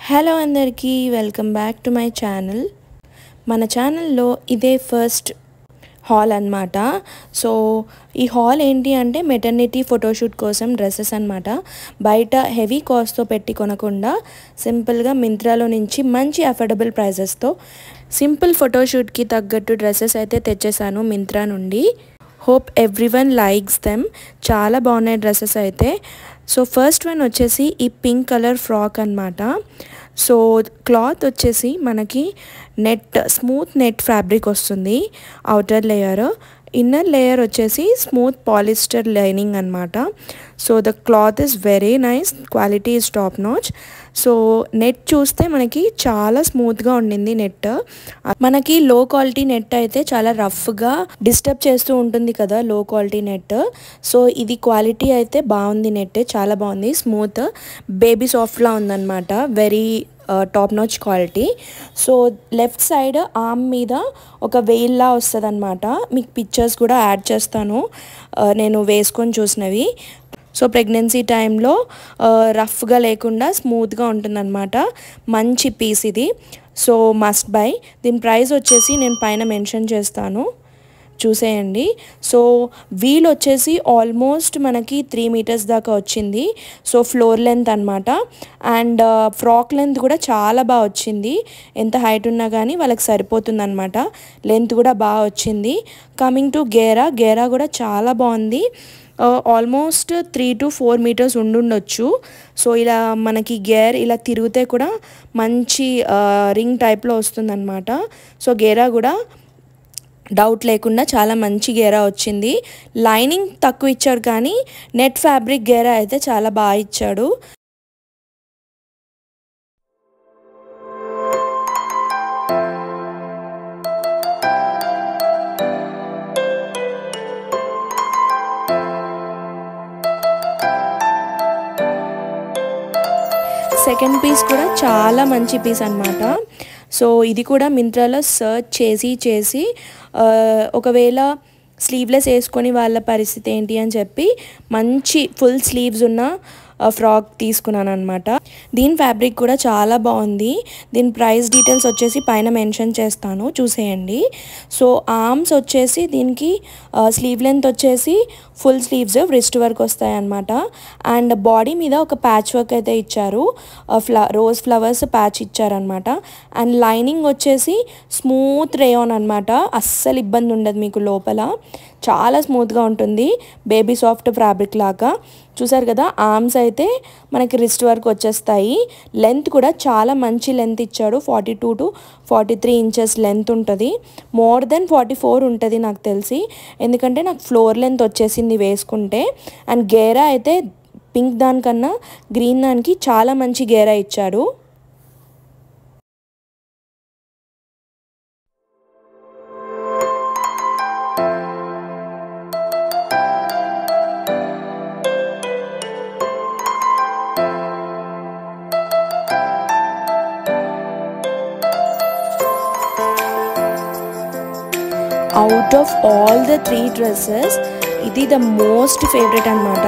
Hello అందరికీ welcome back to my channel. మన ఛానల్లో ఇదే ఫస్ట్ హాల్ అన్నమాట. సో ఈ హాల్ ఏంటి అంటే మెటర్నిటీ ఫోటోషూట్ కోసం డ్రెస్సెస్ అన్నమాట. బయట హెవీ కాస్ట్తో పెట్టి కొనకుండా సింపుల్గా మింత్రాలో నుంచి మంచి అఫోర్డబుల్ ప్రైజెస్తో సింపుల్ ఫోటోషూట్కి తగ్గట్టు డ్రెస్సెస్ అయితే తెచ్చేసాను మింత్రా నుండి. Hope everyone likes them. చాలా బాగున్నాయి డ్రెస్సెస్ అయితే. సో ఫస్ట్ వన్ వచ్చేసి ఈ పింక్ కలర్ ఫ్రాక్ అన్నమాట. సో క్లాత్ వచ్చేసి మనకి స్మూత్ నెట్ ఫ్యాబ్రిక్ వస్తుంది. అవుటర్ లేయర్, ఇన్నర్ లేయర్ వచ్చేసి స్మూత్ పాలిస్టర్ లైనింగ్ అన్నమాట. So the cloth is very nice, quality is top notch. So net చూస్తే మనకి చాలా స్మూత్గా ఉండింది నెట్. మనకి లో క్వాలిటీ నెట్ అయితే చాలా రఫ్గా డిస్టర్బ్ చేస్తూ ఉంటుంది కదా లో క్వాలిటీ నెట్. సో ఇది క్వాలిటీ అయితే బాగుంది, నెట్ చాలా బాగుంది, స్మూత్ బేబీ సాఫ్ట్లా ఉందన్నమాట. Very top notch quality. So left side arm మీద ఒక వెయిల్లా వస్తుంది అనమాట. మీకు పిక్చర్స్ కూడా యాడ్ చేస్తాను నేను వేసుకొని చూసినవి. సో ప్రెగ్నెన్సీ టైంలో రఫ్గా లేకుండా స్మూత్గా ఉంటుందన్నమాట. మంచి పీస్ ఇది. So must by. దీని ప్రైస్ వచ్చేసి నేను పైన మెన్షన్ చేస్తాను, చూసేయండి. సో వీల్ వచ్చేసి ఆల్మోస్ట్ మనకి 3 మీటర్స్ దాకా వచ్చింది. సో ఫ్లోర్ లెంత్ అనమాట. అండ్ ఫ్రాక్ లెంత్ కూడా చాలా బాగా వచ్చింది. ఎంత హైట్ ఉన్నా కానీ వాళ్ళకి సరిపోతుంది అనమాట. లెంత్ కూడా బాగా వచ్చింది. కమింగ్ టు గేరా కూడా చాలా బాగుంది. ఆల్మోస్ట్ 3 to 4 మీటర్స్ ఉండుండొచ్చు. సో ఇలా మనకి గేర్ ఇలా తిరిగితే కూడా మంచి రింగ్ టైప్లో వస్తుందన్నమాట. సో గేరా కూడా డౌట్ లేకుండా చాలా మంచి గేరా వచ్చింది. లైనింగ్ తక్కువ ఇచ్చాడు కానీ నెట్ ఫ్యాబ్రిక్ గేరా అయితే చాలా బాగా ఇచ్చాడు. సెకండ్ పీస్ కూడా చాలా మంచి పీస్ అన్నమాట. సో ఇది కూడా మింత్రాలో సర్చ్ చేసి ఒకవేళ స్లీవ్లెస్ వేసుకొని వాళ్ళ పరిస్థితి ఏంటి అని చెప్పి మంచి ఫుల్ స్లీవ్స్ ఉన్న ఫ్రాక్ తీసుకున్నాను అనమాట. దీని ఫ్యాబ్రిక్ కూడా చాలా బాగుంది. దీని ప్రైస్ డీటెయిల్స్ వచ్చేసి పైన మెన్షన్ చేస్తాను, చూసేయండి. సో ఆర్మ్స్ వచ్చేసి దీనికి స్లీవ్ లెంత్ వచ్చేసి ఫుల్ స్లీవ్స్ రిస్ట్ వర్క్ వస్తాయి అన్నమాట. అండ్ బాడీ మీద ఒక ప్యాచ్ వర్క్ అయితే ఇచ్చారు, రోజ్ ఫ్లవర్స్ ప్యాచ్ ఇచ్చారనమాట. అండ్ లైనింగ్ వచ్చేసి స్మూత్ రేయాన్ అనమాట. అస్సలు ఇబ్బంది ఉండదు మీకు, లోపల చాలా స్మూత్గా ఉంటుంది, బేబీ సాఫ్ట్ ఫ్యాబ్రిక్ లాగా. చూసారు కదా, ఆర్మ్స్ అయితే మనకి రిస్ట్ వర్క్ వచ్చేస్తాయి. లెంత్ కూడా చాలా మంచి లెంత్ ఇచ్చాడు. 42 to 43 ఇంచెస్ లెంత్ ఉంటుంది. మోర్ దెన్ 44 ఉంటుంది నాకు తెలిసి, ఎందుకంటే నాకు ఫ్లోర్ లెంత్ వచ్చేసింది వేసుకుంటే. అండ్ గేరా అయితే పింక్ దానికన్నా గ్రీన్ దానికి చాలా మంచి గేరా ఇచ్చాడు. Out of all the 3 dresses ఇది ద మోస్ట్ ఫేవరెట్ అనమాట.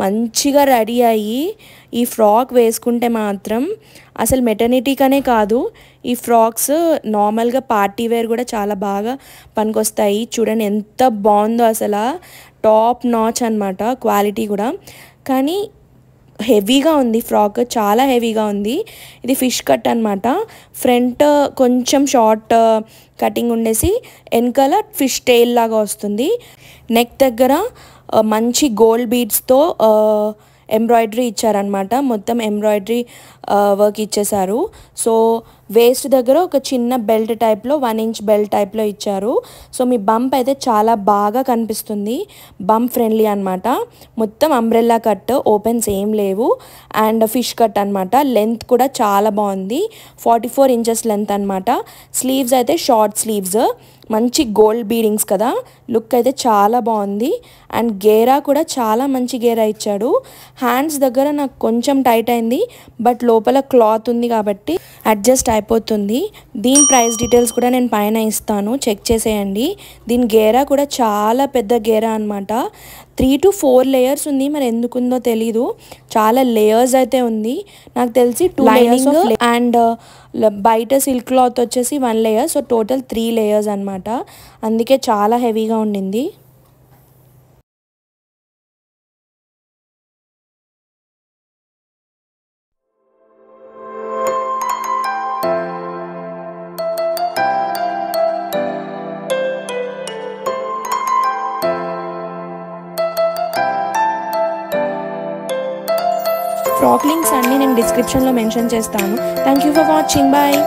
మంచిగా రెడీ అయ్యి ఈ ఫ్రాక్ వేసుకుంటే మాత్రం అసలు మెటర్నిటీకనే కాదు, ఈ ఫ్రాక్స్ నార్మల్గా పార్టీ వేర్ కూడా చాలా బాగా పనికొస్తాయి. చూడండి ఎంత బాగుందో, అసలు టాప్ నాచ్ అనమాట క్వాలిటీ కూడా. కానీ హెవీగా ఉంది ఫ్రాక్, చాలా హెవీగా ఉంది. ఇది ఫిష్ కట్ అనమాట. ఫ్రంట్ కొంచెం షార్ట్ కటింగ్ ఉండేసి వెనకాల ఫిష్ టెయిల్ లాగా వస్తుంది. నెక్ దగ్గర మంచి గోల్డ్ బీడ్స్తో ఎంబ్రాయిడరీ ఇచ్చారనమాట. మొత్తం ఎంబ్రాయిడరీ వర్క్ ఇచ్చేసారు. సో వేస్ట్ దగ్గర ఒక చిన్న బెల్ట్ టైప్లో 1 inch బెల్ట్ టైప్లో ఇచ్చారు. సో మీ బంప్ అయితే చాలా బాగా కనిపిస్తుంది, బంప్ ఫ్రెండ్లీ అనమాట. మొత్తం అంబ్రెల్లా కట్, ఓపెన్స్ ఏం లేవు. అండ్ ఫిష్ కట్ అనమాట. లెంత్ కూడా చాలా బాగుంది, 44 inches లెంత్ అనమాట. స్లీవ్స్ అయితే షార్ట్ స్లీవ్స్, మంచి గోల్డ్ బీడింగ్స్ కదా, లుక్ అయితే చాలా బాగుంది. అండ్ గేరా కూడా చాలా మంచి గేరా ఇచ్చాడు. హ్యాండ్స్ దగ్గర నాకు కొంచెం టైట్ అయింది, బట్ లోపల క్లాత్ ఉంది కాబట్టి అడ్జస్ట్ అయిపోతుంది. దీని ప్రైస్ డీటెయిల్స్ కూడా నేను పైన ఇస్తాను, చెక్ చేసేయండి. దీని గేరా కూడా చాలా పెద్ద గేరా అనమాట. 3 to 4 లేయర్స్ ఉంది, మరి ఎందుకుందో తెలీదు. చాలా లేయర్స్ అయితే ఉంది. నాకు తెలిసి 2 లేయర్స్ అండ్ బయట సిల్క్ క్లాత్ వచ్చేసి 1 లేయర్. సో టోటల్ 3 లేయర్స్ అనమాట. అందుకే చాలా హెవీగా ఉండింది. ఫ్రాక్ లింక్స్ అన్నీ నేను డిస్క్రిప్షన్లో మెన్షన్ చేస్తాను. Thank you for watching. Bye.